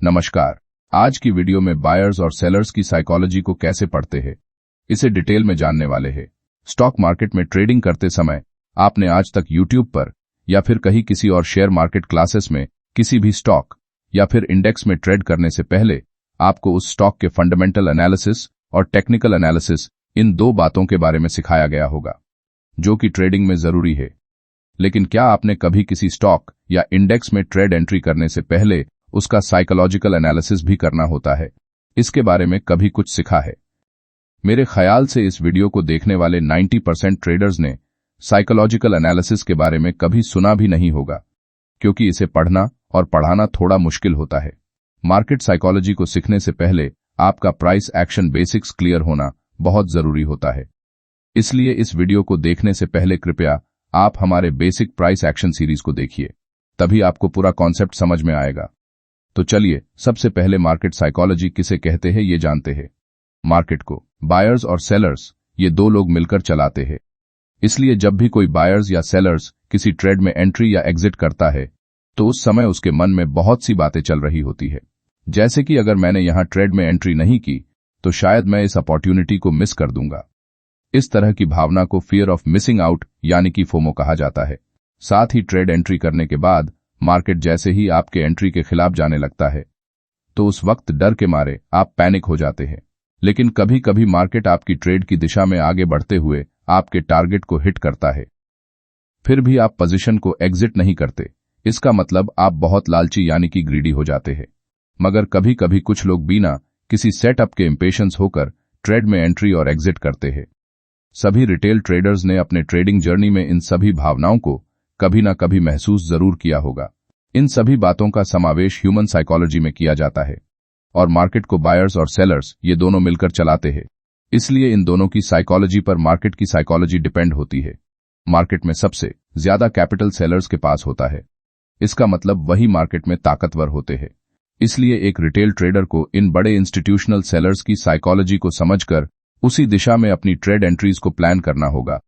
नमस्कार। आज की वीडियो में बायर्स और सेलर्स की साइकोलॉजी को कैसे पढ़ते हैं, इसे डिटेल में जानने वाले हैं। स्टॉक मार्केट में ट्रेडिंग करते समय आपने आज तक यूट्यूब पर या फिर कहीं किसी और शेयर मार्केट क्लासेस में किसी भी स्टॉक या फिर इंडेक्स में ट्रेड करने से पहले आपको उस स्टॉक के फंडामेंटल एनालिसिस और टेक्निकल एनालिसिस, इन दो बातों के बारे में सिखाया गया होगा जो कि ट्रेडिंग में जरूरी है। लेकिन क्या आपने कभी किसी स्टॉक या इंडेक्स में ट्रेड एंट्री करने से पहले उसका साइकोलॉजिकल एनालिसिस भी करना होता है? इसके बारे में कभी कुछ सीखा है? मेरे ख्याल से इस वीडियो को देखने वाले 90% ट्रेडर्स ने साइकोलॉजिकल एनालिसिस के बारे में कभी सुना भी नहीं होगा, क्योंकि इसे पढ़ना और पढ़ाना थोड़ा मुश्किल होता है। मार्केट साइकोलॉजी को सीखने से पहले आपका प्राइस एक्शन बेसिक्स क्लियर होना बहुत जरूरी होता है। इसलिए इस वीडियो को देखने से पहले कृपया आप हमारे बेसिक प्राइस एक्शन सीरीज को देखिए, तभी आपको पूरा कॉन्सेप्ट समझ में आएगा। तो चलिए सबसे पहले मार्केट साइकोलॉजी किसे कहते हैं ये जानते हैं। मार्केट को बायर्स और सेलर्स, ये दो लोग मिलकर चलाते हैं। इसलिए जब भी कोई बायर्स या सेलर्स किसी ट्रेड में एंट्री या एग्जिट करता है तो उस समय उसके मन में बहुत सी बातें चल रही होती है। जैसे कि अगर मैंने यहां ट्रेड में एंट्री नहीं की तो शायद मैं इस अपॉर्चुनिटी को मिस कर दूंगा। इस तरह की भावना को फियर ऑफ मिसिंग आउट यानी कि फोमो कहा जाता है। साथ ही ट्रेड एंट्री करने के बाद मार्केट जैसे ही आपके एंट्री के खिलाफ जाने लगता है तो उस वक्त डर के मारे आप पैनिक हो जाते हैं। लेकिन कभी कभी मार्केट आपकी ट्रेड की दिशा में आगे बढ़ते हुए आपके टारगेट को हिट करता है, फिर भी आप पोजीशन को एग्जिट नहीं करते। इसका मतलब आप बहुत लालची यानी कि ग्रीडी हो जाते हैं। मगर कभी कभी कुछ लोग बिना किसी सेटअप के इंपेशेंस होकर ट्रेड में एंट्री और एग्जिट करते हैं। सभी रिटेल ट्रेडर्स ने अपने ट्रेडिंग जर्नी में इन सभी भावनाओं को कभी ना कभी महसूस जरूर किया होगा। इन सभी बातों का समावेश ह्यूमन साइकोलॉजी में किया जाता है और मार्केट को बायर्स और सेलर्स ये दोनों मिलकर चलाते हैं। इसलिए इन दोनों की साइकोलॉजी पर मार्केट की साइकोलॉजी डिपेंड होती है। मार्केट में सबसे ज्यादा कैपिटल सेलर्स के पास होता है। इसका मतलब वही मार्केट में ताकतवर होते हैं। इसलिए एक रिटेल ट्रेडर को इन बड़े इंस्टीट्यूशनल सेलर्स की साइकोलॉजी को समझकर उसी दिशा में अपनी ट्रेड एंट्रीज को प्लान करना होगा।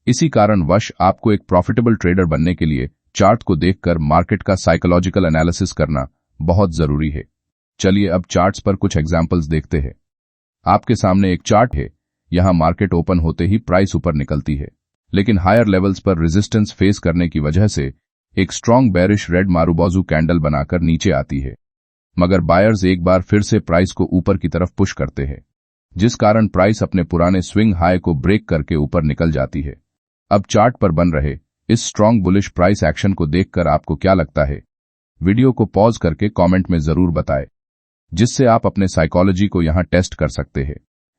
इसी कारणवश आपको एक प्रॉफिटेबल ट्रेडर बनने के लिए चार्ट को देखकर मार्केट का साइकोलॉजिकल एनालिसिस करना बहुत जरूरी है। चलिए अब चार्ट्स पर कुछ एग्जांपल्स देखते हैं। आपके सामने एक चार्ट है। यहां मार्केट ओपन होते ही प्राइस ऊपर निकलती है, लेकिन हायर लेवल्स पर रेजिस्टेंस फेस करने की वजह से एक strong bearish red marubozu candle बनाकर नीचे आती है। मगर बायर्स एक बार फिर से प्राइस को ऊपर की तरफ पुश करते हैं, जिस कारण प्राइस अपने पुराने स्विंग हाई को ब्रेक करके ऊपर निकल जाती है। अब चार्ट पर बन रहे इस स्ट्रॉन्ग बुलिश प्राइस एक्शन को देखकर आपको क्या लगता है? वीडियो को पॉज करके कमेंट में जरूर बताएं, जिससे आप अपने साइकोलॉजी को यहां टेस्ट कर सकते हैं।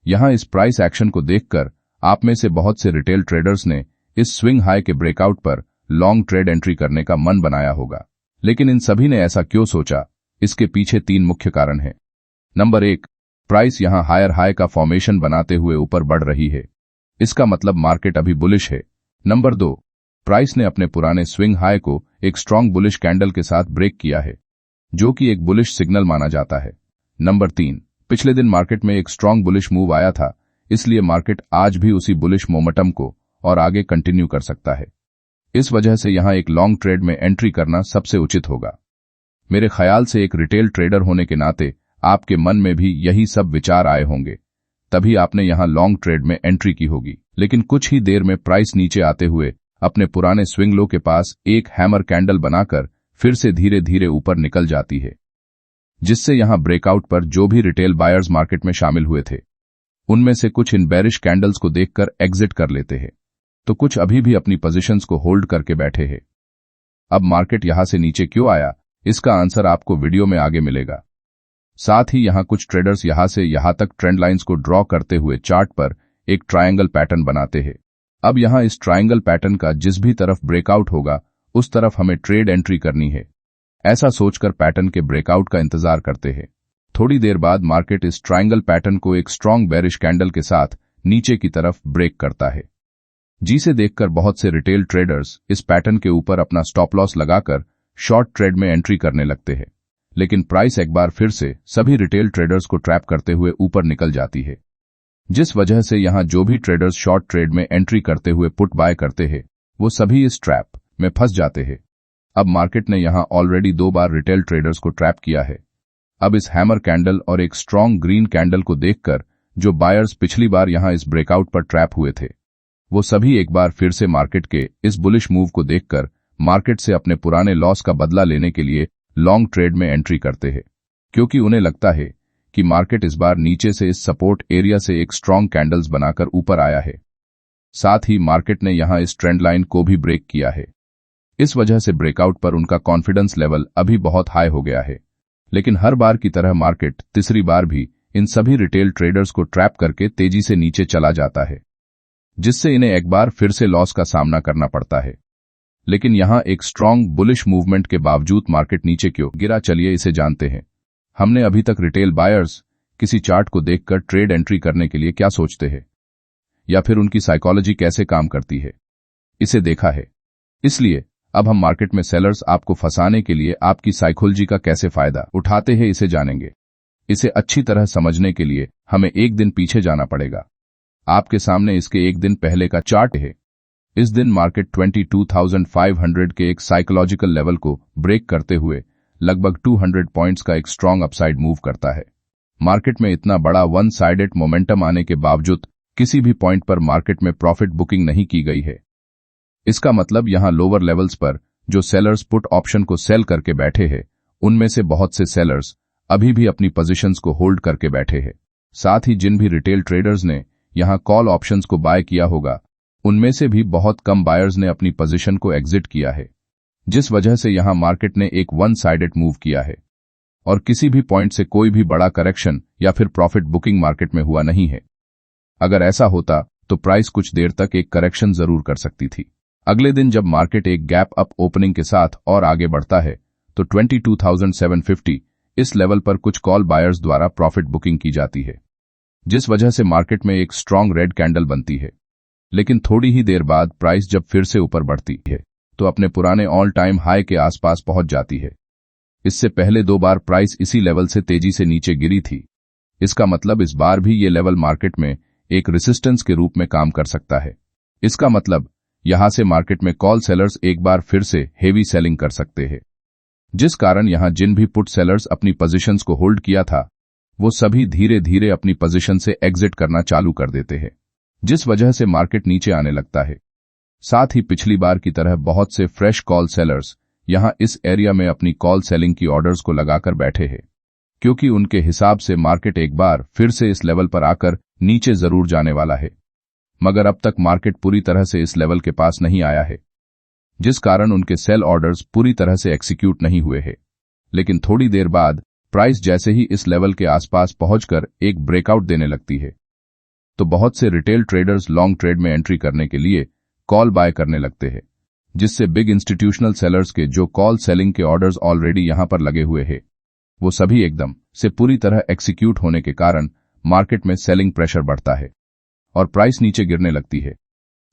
यहां इस प्राइस एक्शन को देखकर आप में से बहुत से रिटेल ट्रेडर्स ने इस स्विंग हाई के ब्रेकआउट पर लॉन्ग ट्रेड एंट्री करने का मन बनाया होगा। लेकिन इन सभी ने ऐसा क्यों सोचा? इसके पीछे 3 मुख्य कारण हैं। नंबर 1, प्राइस यहां हायर हाई का फॉर्मेशन बनाते हुए ऊपर बढ़ रही है। इसका मतलब मार्केट अभी बुलिश है। नंबर 2, प्राइस ने अपने पुराने स्विंग हाई को एक स्ट्रॉन्ग बुलिश कैंडल के साथ ब्रेक किया है, जो कि एक बुलिश सिग्नल माना जाता है। नंबर 3, पिछले दिन मार्केट में एक स्ट्रॉन्ग बुलिश मूव आया था, इसलिए मार्केट आज भी उसी बुलिश मोमेंटम को और आगे कंटिन्यू कर सकता है। इस वजह से यहां एक लॉन्ग ट्रेड में एंट्री करना सबसे उचित होगा। मेरे ख्याल से एक रिटेल ट्रेडर होने के नाते आपके मन में भी यही सब विचार आए होंगे, तभी आपने यहां लॉन्ग ट्रेड में एंट्री की होगी। लेकिन कुछ ही देर में प्राइस नीचे आते हुए अपने पुराने स्विंग लो के पास एक हैमर कैंडल बनाकर फिर से धीरे धीरे ऊपर निकल जाती है, जिससे यहां ब्रेकआउट पर जो भी रिटेल बायर्स मार्केट में शामिल हुए थे उनमें से कुछ इन बेरिश कैंडल्स को देखकर एग्जिट कर लेते हैं, तो कुछ अभी भी अपनी पोजीशंस को होल्ड करके बैठे हैं। अब मार्केट यहां से नीचे क्यों आया, इसका आंसर आपको वीडियो में आगे मिलेगा। साथ ही यहां कुछ ट्रेडर्स यहां से यहां तक ट्रेंड लाइंस को ड्रॉ करते हुए चार्ट पर एक ट्रायंगल पैटर्न बनाते हैं। अब यहां इस ट्रायंगल पैटर्न का जिस भी तरफ ब्रेकआउट होगा उस तरफ हमें ट्रेड एंट्री करनी है। ऐसा सोचकर पैटर्न के ब्रेकआउट का इंतजार करते हैं। थोड़ी देर बाद मार्केट इस ट्रायंगल पैटर्न को एक स्ट्रॉन्ग बेरिश कैंडल के साथ नीचे की तरफ ब्रेक करता है, जिसे देखकर बहुत से रिटेल ट्रेडर्स इस पैटर्न के ऊपर अपना स्टॉप लॉस लगाकर शॉर्ट ट्रेड में एंट्री करने लगते हैं। लेकिन प्राइस एक बार फिर से सभी रिटेल ट्रेडर्स को ट्रैप करते हुए ऊपर निकल जाती है, जिस वजह से यहां जो भी ट्रेडर्स शॉर्ट ट्रेड में एंट्री करते हुए पुट बाय करते हैं वो सभी इस ट्रैप में फंस जाते हैं। अब मार्केट ने यहां ऑलरेडी 2 बार रिटेल ट्रेडर्स को ट्रैप किया है। अब इस हैमर कैंडल और एक स्ट्रॉन्ग ग्रीन कैंडल को देखकर जो बायर्स पिछली बार यहां इस ब्रेकआउट पर ट्रैप हुए थे, वो सभी एक बार फिर से मार्केट के इस बुलिश मूव को देखकर मार्केट से अपने पुराने लॉस का बदला लेने के लिए लॉन्ग ट्रेड में एंट्री करते हैं, क्योंकि उन्हें लगता है कि मार्केट इस बार नीचे से इस सपोर्ट एरिया से एक स्ट्रॉन्ग कैंडल्स बनाकर ऊपर आया है। साथ ही मार्केट ने यहां इस ट्रेंड लाइन को भी ब्रेक किया है। इस वजह से ब्रेकआउट पर उनका कॉन्फिडेंस लेवल अभी बहुत हाई हो गया है। लेकिन हर बार की तरह मार्केट तीसरी बार भी इन सभी रिटेल ट्रेडर्स को ट्रैप करके तेजी से नीचे चला जाता है, जिससे इन्हें एक बार फिर से लॉस का सामना करना पड़ता है। लेकिन यहां एक स्ट्रॉन्ग बुलिश मूवमेंट के बावजूद मार्केट नीचे क्यों गिरा, चलिए इसे जानते हैं। हमने अभी तक रिटेल बायर्स किसी चार्ट को देखकर ट्रेड एंट्री करने के लिए क्या सोचते हैं या फिर उनकी साइकोलॉजी कैसे काम करती है, इसे देखा है। इसलिए अब हम मार्केट में सेलर्स आपको फंसाने के लिए आपकी साइकोलॉजी का कैसे फायदा उठाते हैं, इसे जानेंगे। इसे अच्छी तरह समझने के लिए हमें एक दिन पीछे जाना पड़ेगा। आपके सामने इसके एक दिन पहले का चार्ट है। इस दिन मार्केट 22,500 के एक साइकोलॉजिकल लेवल को ब्रेक करते हुए लगभग 200 पॉइंट्स का एक स्ट्रॉन्ग अपसाइड मूव करता है। मार्केट में इतना बड़ा वन साइडेड मोमेंटम आने के बावजूद किसी भी पॉइंट पर मार्केट में प्रॉफिट बुकिंग नहीं की गई है। इसका मतलब यहां लोअर लेवल्स पर जो सेलर्स पुट ऑप्शन को सेल करके बैठे हैं, उनमें से बहुत से सेलर्स अभी भी अपनी पोजीशंस को होल्ड करके बैठे हैं। साथ ही जिन भी रिटेल ट्रेडर्स ने यहां कॉल ऑप्शंस को बाय किया होगा, उनमें से भी बहुत कम बायर्स ने अपनी पोजीशन को एग्जिट किया है, जिस वजह से यहां मार्केट ने एक वन साइडेड मूव किया है और किसी भी पॉइंट से कोई भी बड़ा करेक्शन या फिर प्रॉफिट बुकिंग मार्केट में हुआ नहीं है। अगर ऐसा होता तो प्राइस कुछ देर तक एक करेक्शन जरूर कर सकती थी। अगले दिन जब मार्केट एक गैप अप ओपनिंग के साथ और आगे बढ़ता है तो 22,750 इस लेवल पर कुछ कॉल बायर्स द्वारा प्रॉफिट बुकिंग की जाती है, जिस वजह से मार्केट में एक स्ट्रॉन्ग रेड कैंडल बनती है। लेकिन थोड़ी ही देर बाद प्राइस जब फिर से ऊपर बढ़ती है तो अपने पुराने ऑल टाइम हाई के आसपास पहुंच जाती है। इससे पहले 2 बार प्राइस इसी लेवल से तेजी से नीचे गिरी थी। इसका मतलब इस बार भी ये लेवल मार्केट में एक रेसिस्टेंस के रूप में काम कर सकता है। इसका मतलब यहां से मार्केट में कॉल सेलर्स एक बार फिर से हेवी सेलिंग कर सकते हैं, जिस कारण यहां जिन भी पुट सेलर्स अपनी पोजीशंस को होल्ड किया था, वो सभी धीरे धीरे अपनी पोजीशन से एग्जिट करना चालू कर देते हैं, जिस वजह से मार्केट नीचे आने लगता है। साथ ही पिछली बार की तरह बहुत से फ्रेश कॉल सेलर्स यहां इस एरिया में अपनी कॉल सेलिंग की ऑर्डर्स को लगाकर बैठे हैं, क्योंकि उनके हिसाब से मार्केट एक बार फिर से इस लेवल पर आकर नीचे जरूर जाने वाला है। मगर अब तक मार्केट पूरी तरह से इस लेवल के पास नहीं आया है, जिस कारण उनके सेल ऑर्डर्स पूरी तरह से एक्सिक्यूट नहीं हुए हैं। लेकिन थोड़ी देर बाद प्राइस जैसे ही इस लेवल के आसपास पहुंचकर एक ब्रेकआउट देने लगती है, तो बहुत से रिटेल ट्रेडर्स लॉन्ग ट्रेड में एंट्री करने के लिए कॉल बाय करने लगते हैं, जिससे बिग इंस्टीट्यूशनल सेलर्स के जो कॉल सेलिंग के ऑर्डर्स ऑलरेडी यहां पर लगे हुए हैं, वो सभी एकदम से पूरी तरह एक्सिक्यूट होने के कारण मार्केट में सेलिंग प्रेशर बढ़ता है और प्राइस नीचे गिरने लगती है।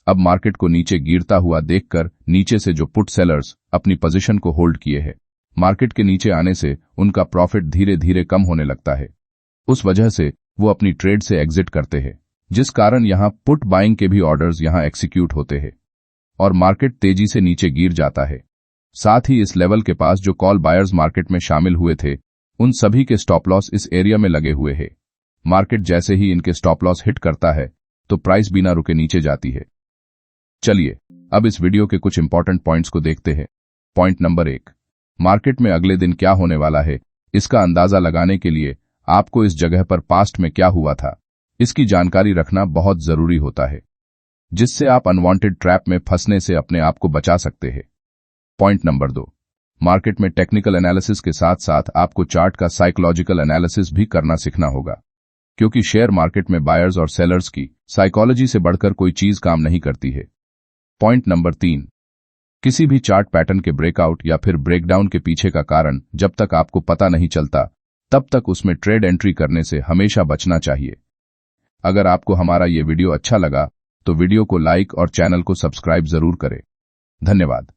अब मार्केट को नीचे गिरता हुआ देखकर नीचे से जो पुट सेलर्स अपनी पोजीशन को होल्ड किए हैं, मार्केट के नीचे आने से उनका प्रॉफिट धीरे धीरे कम होने लगता है। उस वजह से वो अपनी ट्रेड से एग्जिट करते हैं, जिस कारण यहां पुट बाइंग के भी ऑर्डर्स यहां एक्सिक्यूट होते हैं और मार्केट तेजी से नीचे गिर जाता है। साथ ही इस लेवल के पास जो कॉल बायर्स मार्केट में शामिल हुए थे, उन सभी के स्टॉप लॉस इस एरिया में लगे हुए हैं। मार्केट जैसे ही इनके स्टॉप लॉस हिट करता है तो प्राइस बिना रुके नीचे जाती है। चलिए अब इस वीडियो के कुछ इंपॉर्टेंट पॉइंट्स को देखते हैं। पॉइंट नंबर 1, मार्केट में अगले दिन क्या होने वाला है, इसका अंदाजा लगाने के लिए आपको इस जगह पर पास्ट में क्या हुआ था, इसकी जानकारी रखना बहुत जरूरी होता है, जिससे आप अनवांटेड ट्रैप में फंसने से अपने आप को बचा सकते हैं। पॉइंट नंबर 2, मार्केट में टेक्निकल एनालिसिस के साथ साथ आपको चार्ट का साइकोलॉजिकल एनालिसिस भी करना सीखना होगा, क्योंकि शेयर मार्केट में बायर्स और सेलर्स की साइकोलॉजी से बढ़कर कोई चीज काम नहीं करती है। पॉइंट नंबर 3, किसी भी चार्ट पैटर्न के ब्रेकआउट या फिर ब्रेकडाउन के पीछे का कारण जब तक आपको पता नहीं चलता, तब तक उसमें ट्रेड एंट्री करने से हमेशा बचना चाहिए। अगर आपको हमारा ये वीडियो अच्छा लगा तो वीडियो को लाइक और चैनल को सब्सक्राइब जरूर करें। धन्यवाद।